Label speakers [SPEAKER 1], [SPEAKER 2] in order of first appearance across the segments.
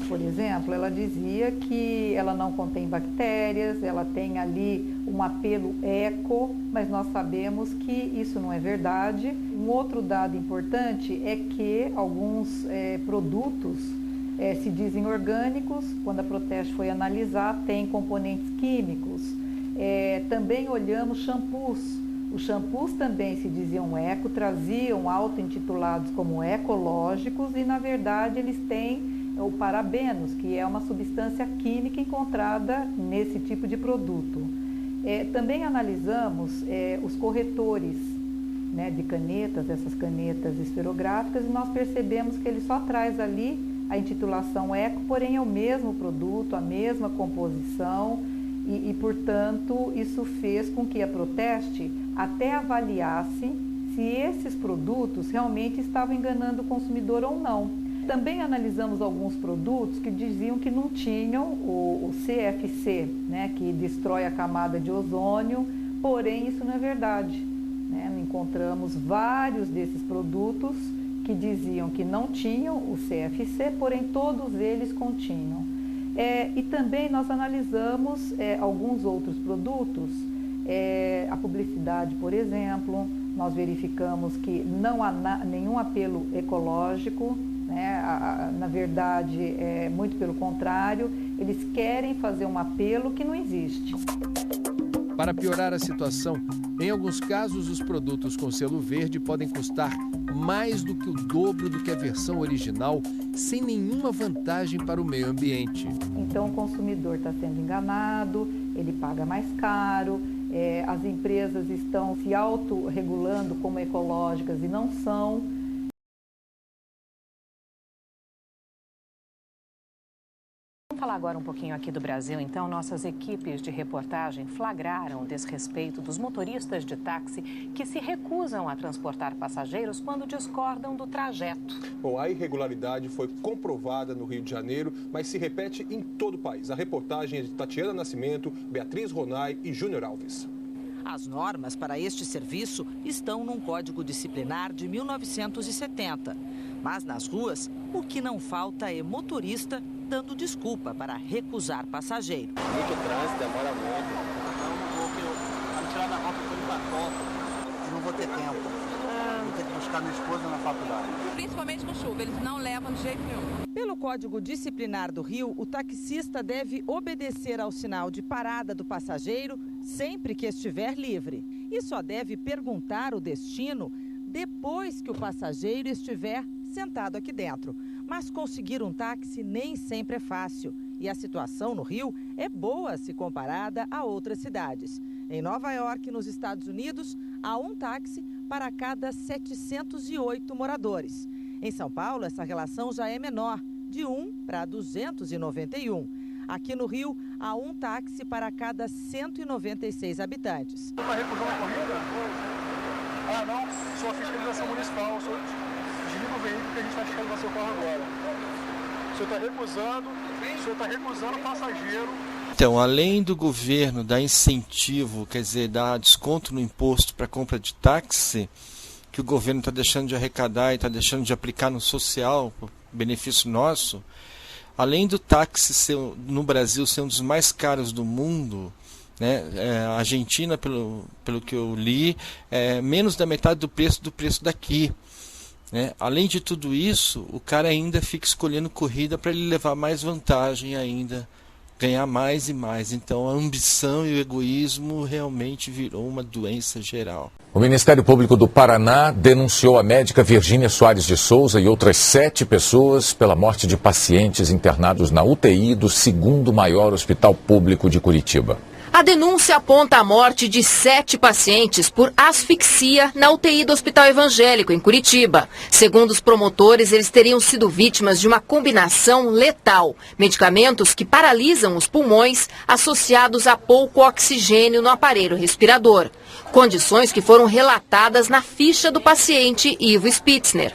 [SPEAKER 1] Por exemplo, ela dizia que ela não contém bactérias, ela tem ali um apelo eco, mas nós sabemos que isso não é verdade. Um outro dado importante é que alguns produtos se dizem orgânicos, quando a Proteste foi analisar, tem componentes químicos. Também olhamos shampoos. Os shampoos também se diziam eco, traziam auto-intitulados como ecológicos e, na verdade, eles têm o parabenos, que é uma substância química encontrada nesse tipo de produto. Também analisamos os corretores, né, de canetas, essas canetas esferográficas, e nós percebemos que ele só traz ali a intitulação eco, porém é o mesmo produto, a mesma composição, e portanto, isso fez com que a Proteste até avaliasse se esses produtos realmente estavam enganando o consumidor ou não. Também analisamos alguns produtos que diziam que não tinham o CFC, né, que destrói a camada de ozônio, porém isso não é verdade, né? Encontramos vários desses produtos que diziam que não tinham o CFC, porém todos eles continham. E também nós analisamos alguns outros produtos, a publicidade, por exemplo, nós verificamos que não há nenhum apelo ecológico, né? Na verdade, muito pelo contrário, eles querem fazer um apelo que não existe.
[SPEAKER 2] Para piorar a situação, em alguns casos os produtos com selo verde podem custar mais do que o dobro do que a versão original, sem nenhuma vantagem para o meio ambiente.
[SPEAKER 1] Então o consumidor está sendo enganado, ele paga mais caro, as empresas estão se autorregulando como ecológicas e não são.
[SPEAKER 3] Vamos falar agora um pouquinho aqui do Brasil, então. Nossas equipes de reportagem flagraram o desrespeito dos motoristas de táxi que se recusam a transportar passageiros quando discordam do trajeto.
[SPEAKER 4] Bom, a irregularidade foi comprovada no Rio de Janeiro, mas se repete em todo o país. A reportagem é de Tatiana Nascimento, Beatriz Ronay e Júnior Alves.
[SPEAKER 5] As normas para este serviço estão num Código Disciplinar de 1970. Mas nas ruas, o que não falta é motorista dando desculpa para recusar passageiro.
[SPEAKER 6] Muito trânsito, demora muito. Vou tirar da rota por uma foto. Não vou ter tempo. Vou ter que buscar minha esposa na faculdade.
[SPEAKER 7] Principalmente com chuva, eles não levam de jeito nenhum.
[SPEAKER 5] Pelo Código Disciplinar do Rio, o taxista deve obedecer ao sinal de parada do passageiro sempre que estiver livre. E só deve perguntar o destino depois que o passageiro estiver sentado aqui dentro. Mas conseguir um táxi nem sempre é fácil. E a situação no Rio é boa se comparada a outras cidades. Em Nova York, nos Estados Unidos, há um táxi para cada 708 moradores. Em São Paulo, essa relação já é menor, de 1 para 291. Aqui no Rio, há um táxi para cada 196 habitantes.
[SPEAKER 8] Uma recusão da corrida? Ah, não, sou a fiscalização municipal, desliga o veículo que a gente está fiscalizando seu carro agora. O senhor está recusando o passageiro.
[SPEAKER 9] Então, além do governo dar incentivo, quer dizer, dar desconto no imposto para compra de táxi, que o governo está deixando de arrecadar e está deixando de aplicar no social, benefício nosso, além do táxi no Brasil ser um dos mais caros do mundo, né, a Argentina, pelo que eu li, é menos da metade do preço daqui. Né? Além de tudo isso, o cara ainda fica escolhendo corrida para ele levar mais vantagem ainda, ganhar mais e mais. Então a ambição e o egoísmo realmente virou uma doença geral.
[SPEAKER 10] O Ministério Público do Paraná denunciou a médica Virgínia Soares de Souza e outras 7 pessoas pela morte de pacientes internados na UTI do 2º maior hospital público de Curitiba.
[SPEAKER 11] A denúncia aponta a morte de 7 pacientes por asfixia na UTI do Hospital Evangélico, em Curitiba. Segundo os promotores, eles teriam sido vítimas de uma combinação letal. Medicamentos que paralisam os pulmões associados a pouco oxigênio no aparelho respirador. Condições que foram relatadas na ficha do paciente Ivo Spitzner.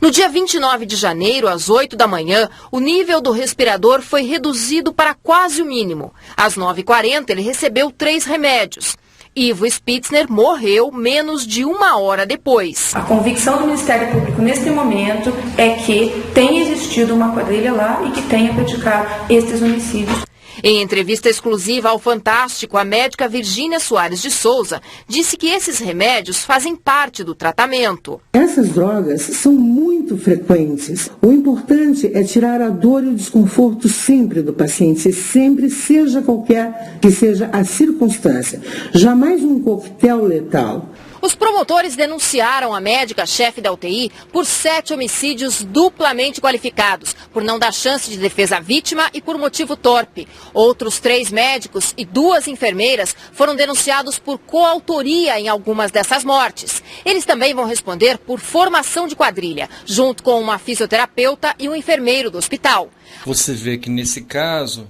[SPEAKER 11] No dia 29 de janeiro, às 8 da manhã, o nível do respirador foi reduzido para quase o mínimo. Às 9h40, ele recebeu 3 remédios. Ivo Spitzner morreu menos de 1 hora depois.
[SPEAKER 12] A convicção do Ministério Público neste momento é que tem existido uma quadrilha lá e que tenha praticado estes homicídios.
[SPEAKER 11] Em entrevista exclusiva ao Fantástico, a médica Virgínia Soares de Souza disse que esses remédios fazem parte do tratamento.
[SPEAKER 13] Essas drogas são muito frequentes. O importante é tirar a dor e o desconforto sempre do paciente, sempre, seja qualquer que seja a circunstância. Jamais um coquetel letal.
[SPEAKER 11] Os promotores denunciaram a médica-chefe da UTI por 7 homicídios duplamente qualificados, por não dar chance de defesa à vítima e por motivo torpe. Outros 3 médicos e 2 enfermeiras foram denunciados por coautoria em algumas dessas mortes. Eles também vão responder por formação de quadrilha, junto com uma fisioterapeuta e um enfermeiro do hospital.
[SPEAKER 9] Você vê que nesse caso,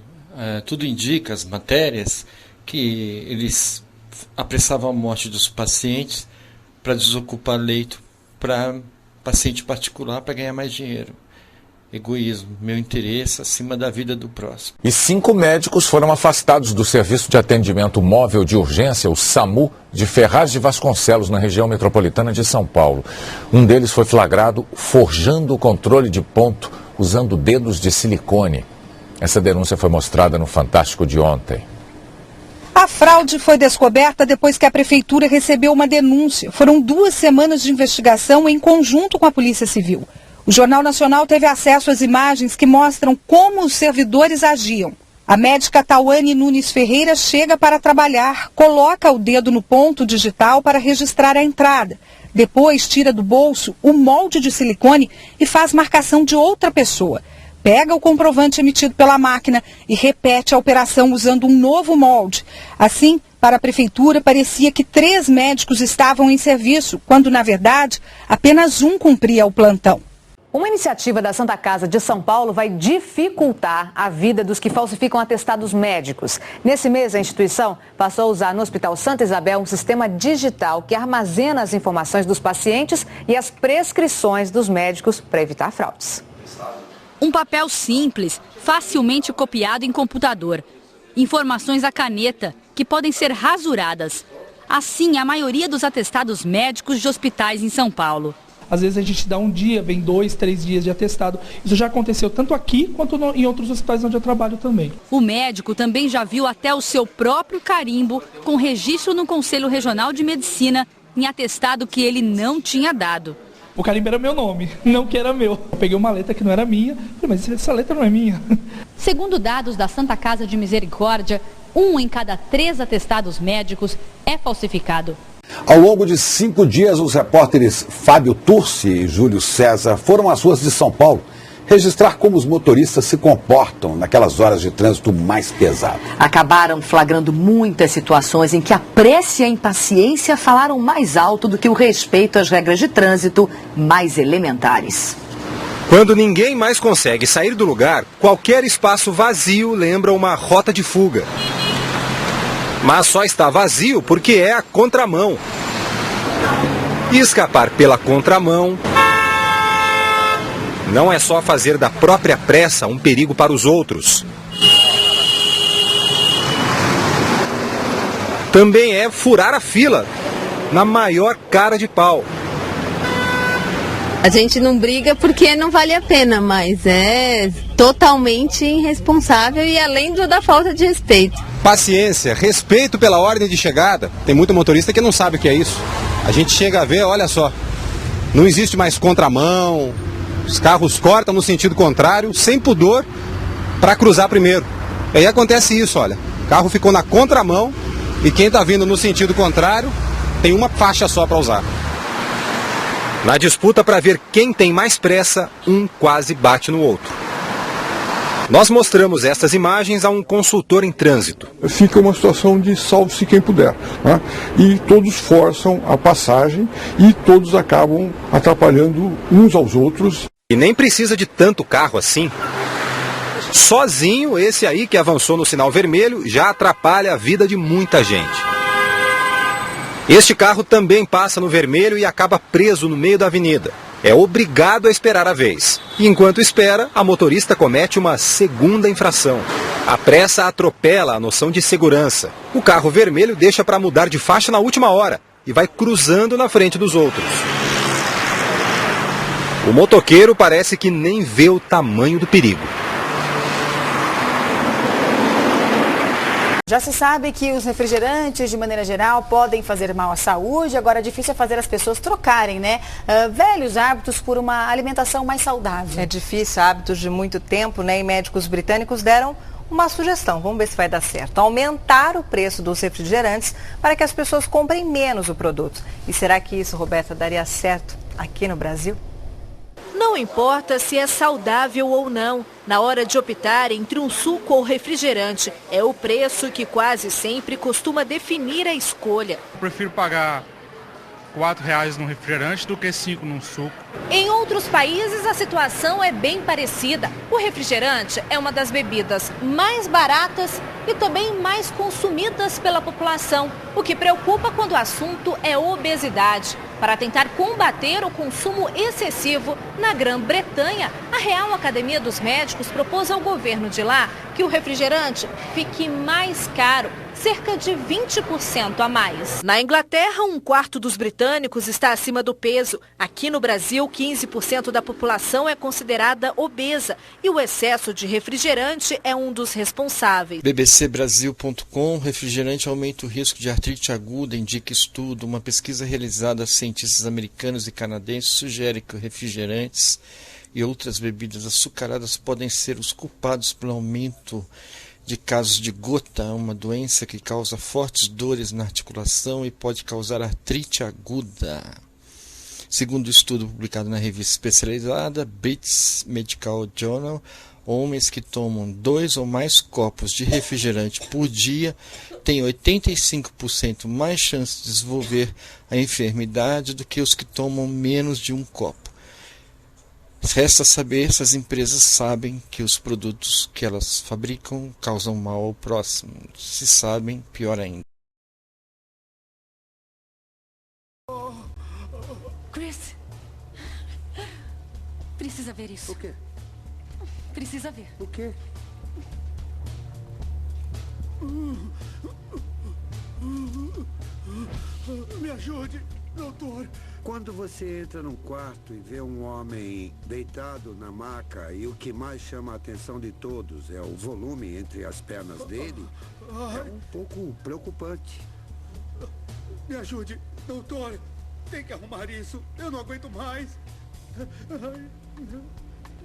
[SPEAKER 9] tudo indica, as matérias, que eles apressavam a morte dos pacientes para desocupar leito para paciente particular para ganhar mais dinheiro. Egoísmo, meu interesse acima da vida do próximo.
[SPEAKER 10] E 5 médicos foram afastados do Serviço de Atendimento Móvel de Urgência, o SAMU, de Ferraz de Vasconcelos, na região metropolitana de São Paulo. Um deles foi flagrado forjando o controle de ponto usando dedos de silicone. Essa denúncia foi mostrada no Fantástico de ontem.
[SPEAKER 14] A fraude foi descoberta depois que a prefeitura recebeu uma denúncia. Foram 2 semanas de investigação em conjunto com a Polícia Civil. O Jornal Nacional teve acesso às imagens que mostram como os servidores agiam. A médica Tauane Nunes Ferreira chega para trabalhar, coloca o dedo no ponto digital para registrar a entrada. Depois tira do bolso o molde de silicone e faz marcação de outra pessoa. Pega o comprovante emitido pela máquina e repete a operação usando um novo molde. Assim, para a prefeitura, parecia que 3 médicos estavam em serviço, quando, na verdade, apenas um cumpria o plantão.
[SPEAKER 3] Uma iniciativa da Santa Casa de São Paulo vai dificultar a vida dos que falsificam atestados médicos. Nesse mês, a instituição passou a usar no Hospital Santa Isabel um sistema digital que armazena as informações dos pacientes e as prescrições dos médicos para evitar fraudes.
[SPEAKER 15] Um papel simples, facilmente copiado em computador. Informações à caneta, que podem ser rasuradas. Assim, a maioria dos atestados médicos de hospitais em São Paulo.
[SPEAKER 16] Às vezes a gente dá um dia, vem 2, 3 dias de atestado. Isso já aconteceu tanto aqui quanto em outros hospitais onde eu trabalho também.
[SPEAKER 15] O médico também já viu até o seu próprio carimbo com registro no Conselho Regional de Medicina em atestado que ele não tinha dado.
[SPEAKER 16] O carimbo era meu nome, não que era meu. Eu peguei uma letra que não era minha, mas essa letra não é minha.
[SPEAKER 15] Segundo dados da Santa Casa de Misericórdia, 1 em cada 3 atestados médicos é falsificado.
[SPEAKER 17] Ao longo de 5 dias, os repórteres Fábio Turci e Júlio César foram às ruas de São Paulo registrar como os motoristas se comportam naquelas horas de trânsito mais pesado.
[SPEAKER 18] Acabaram flagrando muitas situações em que a pressa e a impaciência falaram mais alto do que o respeito às regras de trânsito mais elementares.
[SPEAKER 19] Quando ninguém mais consegue sair do lugar, qualquer espaço vazio lembra uma rota de fuga. Mas só está vazio porque é a contramão. E escapar pela contramão não é só fazer da própria pressa um perigo para os outros. Também é furar a fila, na maior cara de pau.
[SPEAKER 20] A gente não briga porque não vale a pena, mas é totalmente irresponsável e além da falta de respeito.
[SPEAKER 19] Paciência, respeito pela ordem de chegada. Tem muito motorista que não sabe o que é isso. A gente chega a ver, olha só, não existe mais contramão, os carros cortam no sentido contrário, sem pudor, para cruzar primeiro. E aí acontece isso, olha, o carro ficou na contramão e quem está vindo no sentido contrário tem uma faixa só para usar. Na disputa para ver quem tem mais pressa, um quase bate no outro. Nós mostramos estas imagens a um consultor em trânsito.
[SPEAKER 8] Fica uma situação de salve-se quem puder, né? E todos forçam a passagem e todos acabam atrapalhando uns aos outros.
[SPEAKER 19] E nem precisa de tanto carro assim. Sozinho, esse aí que avançou no sinal vermelho já atrapalha a vida de muita gente. Este carro também passa no vermelho e acaba preso no meio da avenida. é obrigado a esperar a vez. E enquanto espera, a motorista comete uma segunda infração. A pressa atropela a noção de segurança. O carro vermelho deixa para mudar de faixa na última hora e vai cruzando na frente dos outros. O motoqueiro parece que nem vê o tamanho do perigo.
[SPEAKER 21] Já se sabe que os refrigerantes, de maneira geral, podem fazer mal à saúde. Agora, difícil é fazer as pessoas trocarem, né? Velhos hábitos por uma alimentação mais saudável.
[SPEAKER 22] É difícil, hábitos de muito tempo, né? E médicos britânicos deram uma sugestão. Vamos ver se vai dar certo. Aumentar o preço dos refrigerantes para que as pessoas comprem menos o produto. E será que isso, Roberta, daria certo aqui no Brasil?
[SPEAKER 23] Não importa se é saudável ou não, na hora de optar entre um suco ou refrigerante, é o preço que quase sempre costuma definir a escolha.
[SPEAKER 24] Eu prefiro pagar R$4 num refrigerante do que 5 num suco.
[SPEAKER 23] Em outros países a situação é bem parecida. O refrigerante é uma das bebidas mais baratas e também mais consumidas pela população, o que preocupa quando o assunto é obesidade. Para tentar combater o consumo excessivo, na Grã-Bretanha, a Real Academia dos Médicos propôs ao governo de lá que o refrigerante fique mais caro, cerca de 20% a mais. Na Inglaterra, 1/4 dos britânicos está acima do peso. Aqui no Brasil, 15% da população é considerada obesa e o excesso de refrigerante é um dos responsáveis.
[SPEAKER 9] bbcbrasil.com, refrigerante aumenta o risco de artrite aguda, indica estudo. Uma pesquisa realizada a cientistas americanos e canadenses sugere que refrigerantes e outras bebidas açucaradas podem ser os culpados pelo aumento de casos de gota, uma doença que causa fortes dores na articulação e pode causar artrite aguda. Segundo o estudo publicado na revista especializada British Medical Journal, homens que tomam 2 ou mais copos de refrigerante por dia têm 85% mais chance de desenvolver a enfermidade do que os que tomam menos de 1 copo. Resta saber se as empresas sabem que os produtos que elas fabricam causam mal ao próximo. Se sabem, pior ainda.
[SPEAKER 15] Chris, precisa ver isso.
[SPEAKER 6] O quê?
[SPEAKER 15] Precisa ver.
[SPEAKER 6] O quê?
[SPEAKER 8] Me ajude, doutor.
[SPEAKER 6] Quando você entra num quarto e vê um homem deitado na maca e o que mais chama a atenção de todos é o volume entre as pernas dele, é um pouco preocupante.
[SPEAKER 8] Me ajude, doutor. Tem que arrumar isso. Eu não aguento mais.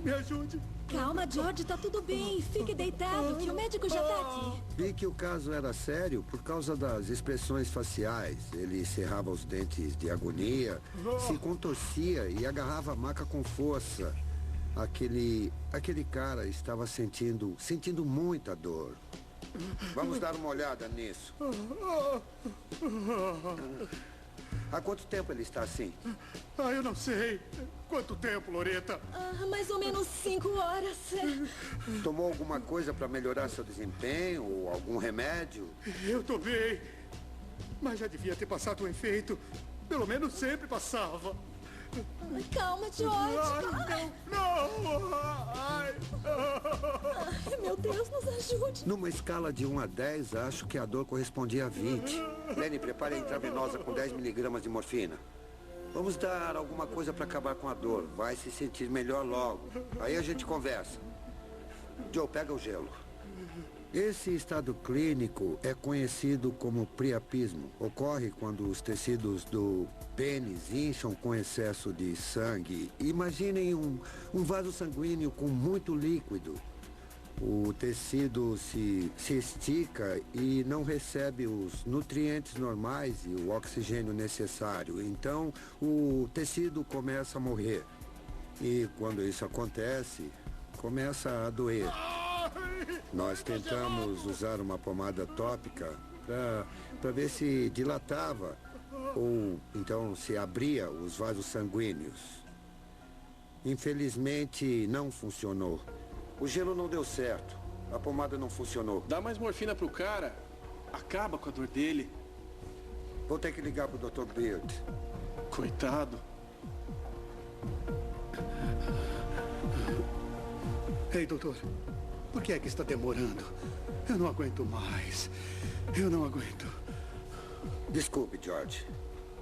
[SPEAKER 8] Me ajude.
[SPEAKER 15] Calma, George, tá tudo bem. Fique deitado, que o médico já tá aqui.
[SPEAKER 6] Vi que o caso era sério por causa das expressões faciais. Ele cerrava os dentes de agonia, se contorcia e agarrava a maca com força. Aquele cara estava sentindo muita dor. Vamos dar uma olhada nisso. Há quanto tempo ele está assim?
[SPEAKER 8] Eu não sei. Quanto tempo, Loreta?
[SPEAKER 15] Mais ou menos 5 horas.
[SPEAKER 6] Tomou alguma coisa para melhorar seu desempenho ou algum remédio?
[SPEAKER 8] Eu tomei. Mas já devia ter passado o efeito. Pelo menos sempre passava.
[SPEAKER 15] Calma, George.
[SPEAKER 8] Não!
[SPEAKER 15] Ai, meu Deus, nos ajude.
[SPEAKER 6] Numa escala de 1 a 10, acho que a dor correspondia a 20. Lenny, prepare a intravenosa com 10 miligramas de morfina. Vamos dar alguma coisa para acabar com a dor. Vai se sentir melhor logo. Aí a gente conversa. Joe, pega o gelo. Esse estado clínico é conhecido como priapismo. Ocorre quando os tecidos do pênis incham com excesso de sangue. Imaginem um vaso sanguíneo com muito líquido. O tecido se estica e não recebe os nutrientes normais e o oxigênio necessário. Então, o tecido começa a morrer. E quando isso acontece, começa a doer. Nós tentamos usar uma pomada tópica para ver se dilatava ou então se abria os vasos sanguíneos. Infelizmente, não funcionou. O gelo não deu certo. A pomada não funcionou.
[SPEAKER 25] Dá mais morfina pro cara. Acaba com a dor dele.
[SPEAKER 6] Vou ter que ligar pro Dr. Beard.
[SPEAKER 25] Coitado. Ei, doutor, por que é que está demorando? Eu não aguento mais. Eu não aguento.
[SPEAKER 6] Desculpe, George.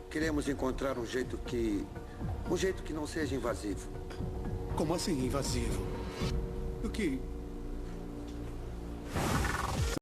[SPEAKER 6] Queremos encontrar um jeito que não seja invasivo.
[SPEAKER 25] Como assim invasivo? O que